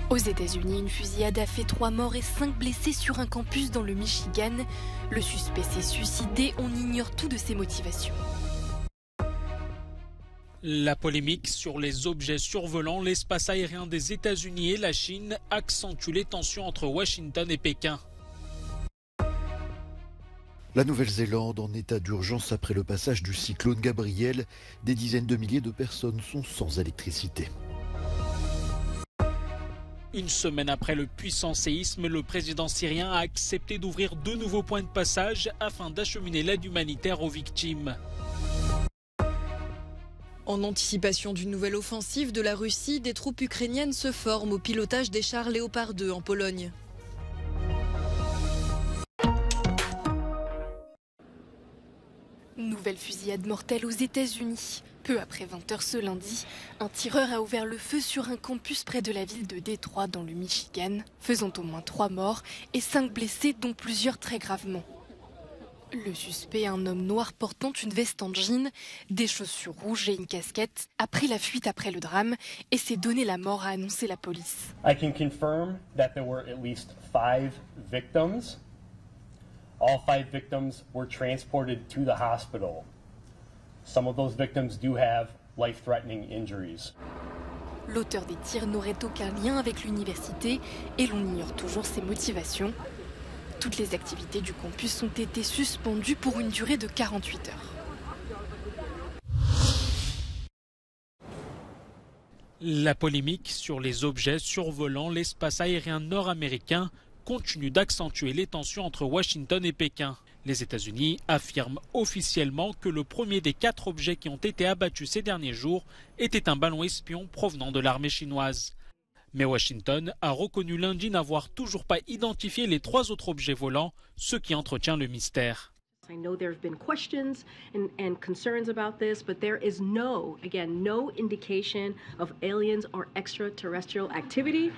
Aux États-Unis, une fusillade a fait 3 morts et 5 blessés sur un campus dans le Michigan. Le suspect s'est suicidé, on ignore tout de ses motivations. La polémique sur les objets survolant l'espace aérien des États-Unis et la Chine accentue les tensions entre Washington et Pékin. La Nouvelle-Zélande en état d'urgence après le passage du cyclone Gabriel. Des dizaines de milliers de personnes sont sans électricité. Une semaine après le puissant séisme, le président syrien a accepté d'ouvrir 2 nouveaux points de passage afin d'acheminer l'aide humanitaire aux victimes. En anticipation d'une nouvelle offensive de la Russie, des troupes ukrainiennes se forment au pilotage des chars Léopard 2 en Pologne. Nouvelle fusillade mortelle aux États-Unis. Peu après 20h ce lundi, un tireur a ouvert le feu sur un campus près de la ville de Détroit dans le Michigan, faisant au moins 3 morts et 5 blessés, dont plusieurs très gravement. Le suspect, un homme noir portant une veste en jean, des chaussures rouges et une casquette, a pris la fuite après le drame et s'est donné la mort, a annoncé la police. I can confirm that there were at least 5 victims. All 5 victims were transported to the hospital. Some of those victims do have life-threatening injuries. L'auteur des tirs n'aurait aucun lien avec l'université et l'on ignore toujours ses motivations. Toutes les activités du campus ont été suspendues pour une durée de 48 heures. La polémique sur les objets survolant l'espace aérien nord-américain continue d'accentuer les tensions entre Washington et Pékin. Les États-Unis affirment officiellement que le premier des 4 objets qui ont été abattus ces derniers jours était un ballon espion provenant de l'armée chinoise. Mais Washington a reconnu lundi n'avoir toujours pas identifié les 3 autres objets volants, ce qui entretient le mystère. I know there have been questions and concerns about this, but there is no indication of aliens or extraterrestrial activity.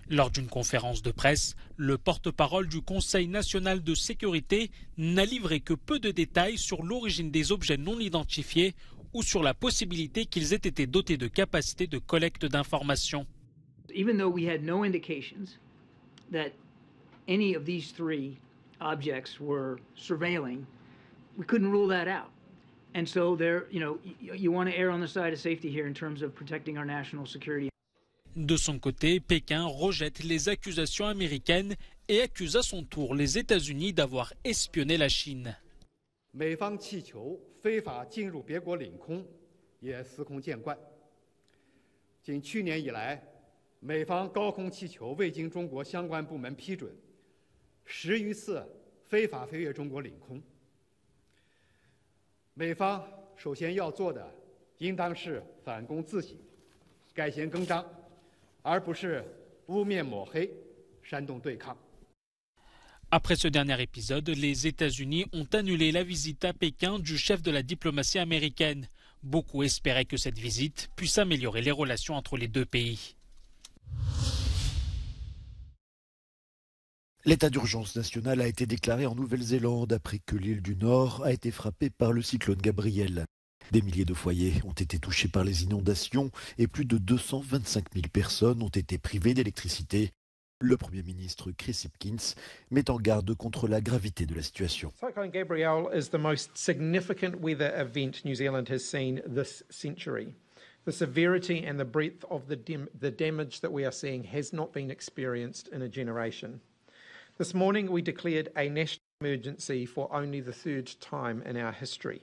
Lors d'une conférence de presse, le porte-parole du Conseil national de sécurité n'a livré que peu de détails sur l'origine des objets non identifiés ou sur la possibilité qu'ils aient été dotés de capacités de collecte d'informations. Even though we had no indications that any of these 3 objects were surveilling, we couldn't rule that out. And so there, you want to err on the side of safety here in terms of protecting our national security. De son côté, Pékin rejette les accusations américaines et accuse à son tour les États-Unis d'avoir espionné la Chine. 美方气球非法进入别国领空，也司空见惯。仅去年以来，美方高空气球未经中国相关部门批准，10余次非法飞越中国领空。美方首先要做的，应当是反躬自省，改弦更张。 而不是污蔑抹黑、煽动对抗。 Après ce dernier épisode, les États-Unis ont annulé la visite à Pékin du chef de la diplomatie américaine. Beaucoup espéraient que cette visite puisse améliorer les relations entre les 2 pays. L'état d'urgence national a été déclaré en Nouvelle-Zélande après que l'île du Nord a été frappée par le cyclone Gabriel. Des milliers de foyers ont été touchés par les inondations et plus de 225 000 personnes ont été privées d'électricité. Le Premier ministre Chris Hipkins met en garde contre la gravité de la situation. Cyclone Gabrielle is the most significant weather event New Zealand has seen this century. The severity and the breadth of the damage that we are seeing has not been experienced in a generation. This morning we declared a national emergency for only the 3rd time in our history.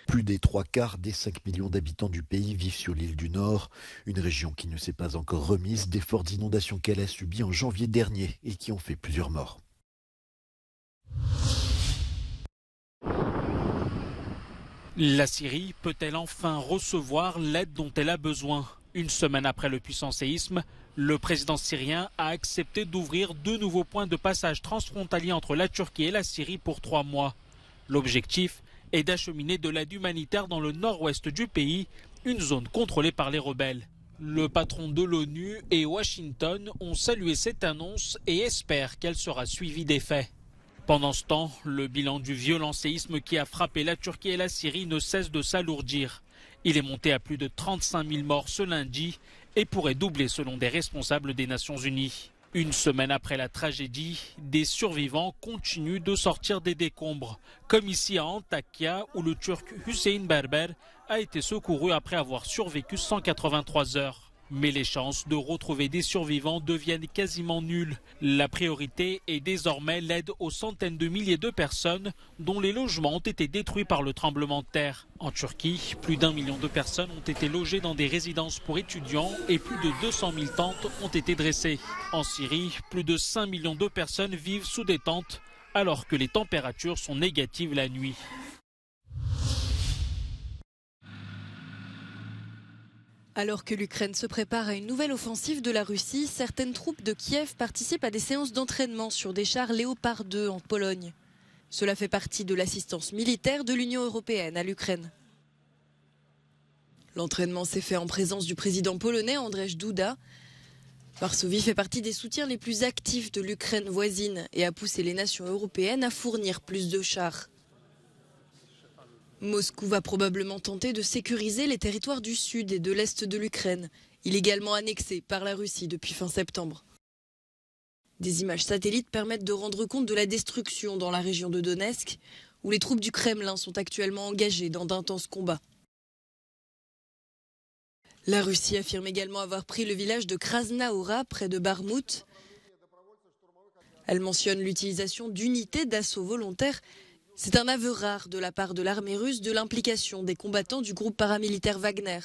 Plus des 3/4 des 5 millions d'habitants du pays vivent sur l'île du Nord, une région qui ne s'est pas encore remise des fortes inondations qu'elle a subies en janvier dernier et qui ont fait plusieurs morts. La Syrie peut-elle enfin recevoir l'aide dont elle a besoin? Une semaine après le puissant séisme, le président syrien a accepté d'ouvrir 2 nouveaux points de passage transfrontaliers entre la Turquie et la Syrie pour 3 mois. L'objectif est d'acheminer de l'aide humanitaire dans le nord-ouest du pays, une zone contrôlée par les rebelles. Le patron de l'ONU et Washington ont salué cette annonce et espèrent qu'elle sera suivie des faits. Pendant ce temps, le bilan du violent séisme qui a frappé la Turquie et la Syrie ne cesse de s'alourdir. Il est monté à plus de 35 000 morts ce lundi et pourrait doubler selon des responsables des Nations Unies. Une semaine après la tragédie, des survivants continuent de sortir des décombres, comme ici à Antakya où le Turc Hüseyin Berber a été secouru après avoir survécu 183 heures. Mais les chances de retrouver des survivants deviennent quasiment nulles. La priorité est désormais l'aide aux centaines de milliers de personnes dont les logements ont été détruits par le tremblement de terre. En Turquie, plus d'1 million de personnes ont été logées dans des résidences pour étudiants et plus de 200 000 tentes ont été dressées. En Syrie, plus de 5 millions de personnes vivent sous des tentes alors que les températures sont négatives la nuit. Alors que l'Ukraine se prépare à une nouvelle offensive de la Russie, certaines troupes de Kiev participent à des séances d'entraînement sur des chars Léopard 2 en Pologne. Cela fait partie de l'assistance militaire de l'Union européenne à l'Ukraine. L'entraînement s'est fait en présence du président polonais Andrzej Duda. Varsovie fait partie des soutiens les plus actifs de l'Ukraine voisine et a poussé les nations européennes à fournir plus de chars. Moscou va probablement tenter de sécuriser les territoires du sud et de l'est de l'Ukraine, illégalement annexés par la Russie depuis fin septembre. Des images satellites permettent de rendre compte de la destruction dans la région de Donetsk, où les troupes du Kremlin sont actuellement engagées dans d'intenses combats. La Russie affirme également avoir pris le village de Krasnaoura, près de Barmout. Elle mentionne l'utilisation d'unités d'assaut volontaires. C'est un aveu rare de la part de l'armée russe de l'implication des combattants du groupe paramilitaire Wagner.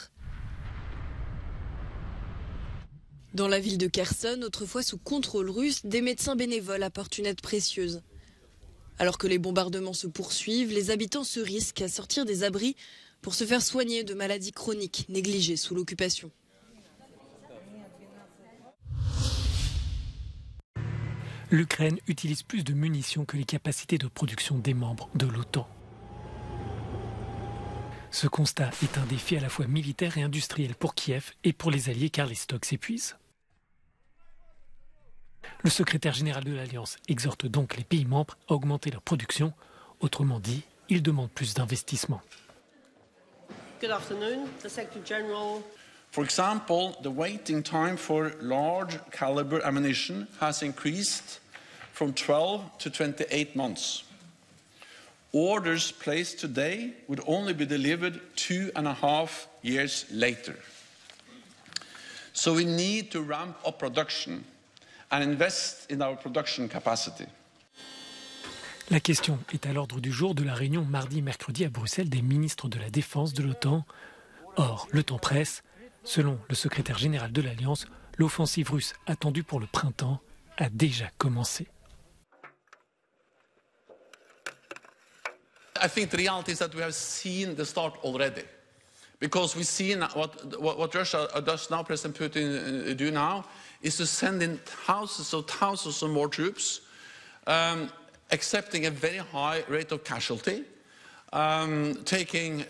Dans la ville de Kherson, autrefois sous contrôle russe, des médecins bénévoles apportent une aide précieuse. Alors que les bombardements se poursuivent, les habitants se risquent à sortir des abris pour se faire soigner de maladies chroniques négligées sous l'occupation. L'Ukraine utilise plus de munitions que les capacités de production des membres de l'OTAN. Ce constat est un défi à la fois militaire et industriel pour Kiev et pour les alliés car les stocks s'épuisent. Le secrétaire général de l'Alliance exhorte donc les pays membres à augmenter leur production. Autrement dit, il demande plus d'investissement. Good afternoon, the Secretary General. For example, the waiting time for large caliber ammunition has increased from 12 to 28 months. Orders placed today would only be delivered 2.5 years later. So we need to ramp up production and invest in our production capacity. La question est à l'ordre du jour de la réunion mardi et mercredi à Bruxelles des ministres de la Défense de l'OTAN. Or, le temps presse. Selon le secrétaire général de l'Alliance, l'offensive russe attendue pour le printemps a déjà commencé. I think the reality is that we have seen the start already. Because we've seen what Russia does now, President Putin do now, is to send in thousands of more troops, accepting a very high rate of casualty, taking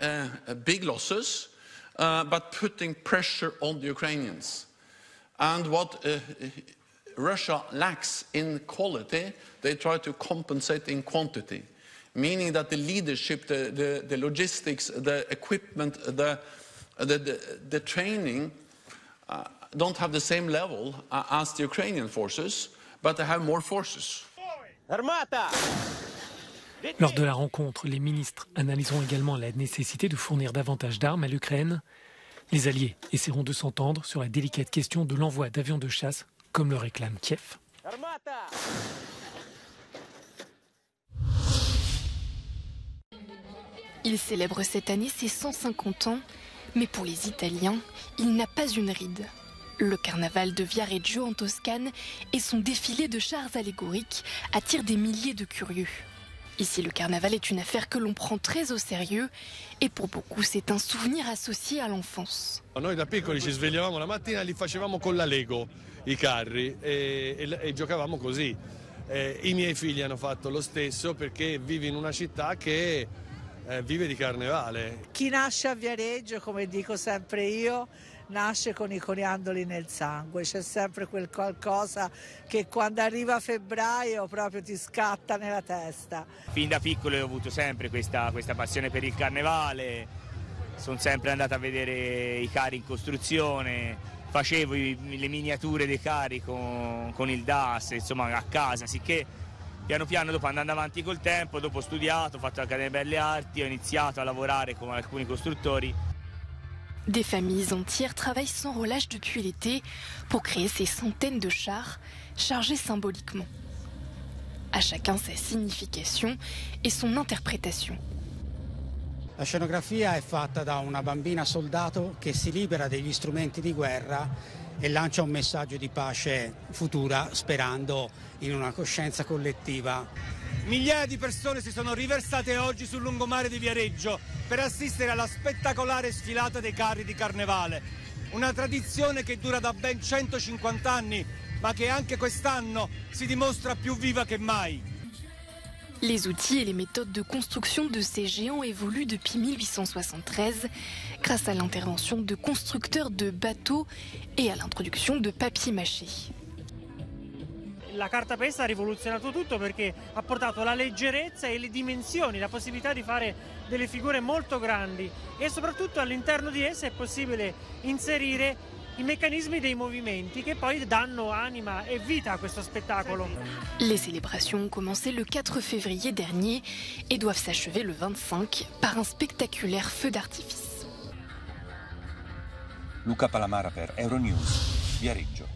big losses, but putting pressure on the Ukrainians. And what Russia lacks in quality, they try to compensate in quantity, meaning that the leadership, the logistics, the equipment, the training don't have the same level as the Ukrainian forces, but they have more forces. Lors de la rencontre, les ministres analyseront également la nécessité de fournir davantage d'armes à l'Ukraine. Les alliés essaieront de s'entendre sur la délicate question de l'envoi d'avions de chasse, comme le réclame Kiev. Il célèbre cette année ses 150 ans, mais pour les Italiens, il n'a pas une ride. Le carnaval de Viareggio en Toscane et son défilé de chars allégoriques attirent des milliers de curieux. Ici, le carnaval est une affaire que l'on prend très au sérieux et pour beaucoup, c'est un souvenir associé à l'enfance. Noi da piccoli ci svegliavamo la mattina e li facevamo con la Lego, i carri, e giocavamo così. I miei figli hanno fatto lo stesso perché vivi in una città che vive di carnevale. Chi nasce a Viareggio, come dico sempre io, nasce con i coriandoli nel sangue, c'è sempre quel qualcosa che quando arriva febbraio proprio ti scatta nella testa. Fin da piccolo ho avuto sempre questa passione per il carnevale, sono sempre andato a vedere i carri in costruzione, facevo le miniature dei carri con il DAS, insomma, a casa, sicché piano piano, dopo andando avanti col tempo, dopo ho studiato, ho fatto l'Accademia Belle Arti, ho iniziato a lavorare con alcuni costruttori. Des familles entières travaillent sans relâche depuis l'été pour créer ces centaines de chars chargés symboliquement. À chacun sa signification et son interprétation. La scenografia è fatta da una bambina soldato che si libera degli strumenti di guerra e lancia un messaggio di pace futura, sperando in una coscienza collettiva. Migliaia di persone si sono riversate oggi sul lungomare di Viareggio per assistere alla spettacolare sfilata dei carri di carnevale. Una tradizione che dura da ben 150 anni, ma che anche quest'anno si dimostra più viva che mai. Les outils et les méthodes de construction de ces géants évoluent depuis 1873 grâce à l'intervention de constructeurs de bateaux et à l'introduction de papier mâché. La cartapesta ha rivoluzionato tutto perché ha portato la leggerezza e le dimensioni, la possibilità di fare delle figure molto grandi e soprattutto all'interno di esse è possibile inserire i meccanismi dei movimenti che poi danno anima e vita a questo spettacolo. Les célébrations ont commencé le 4 février dernier et doivent s'achever le 25 par un spectaculaire feu d'artifice. Luca Palamara per Euronews, Viareggio.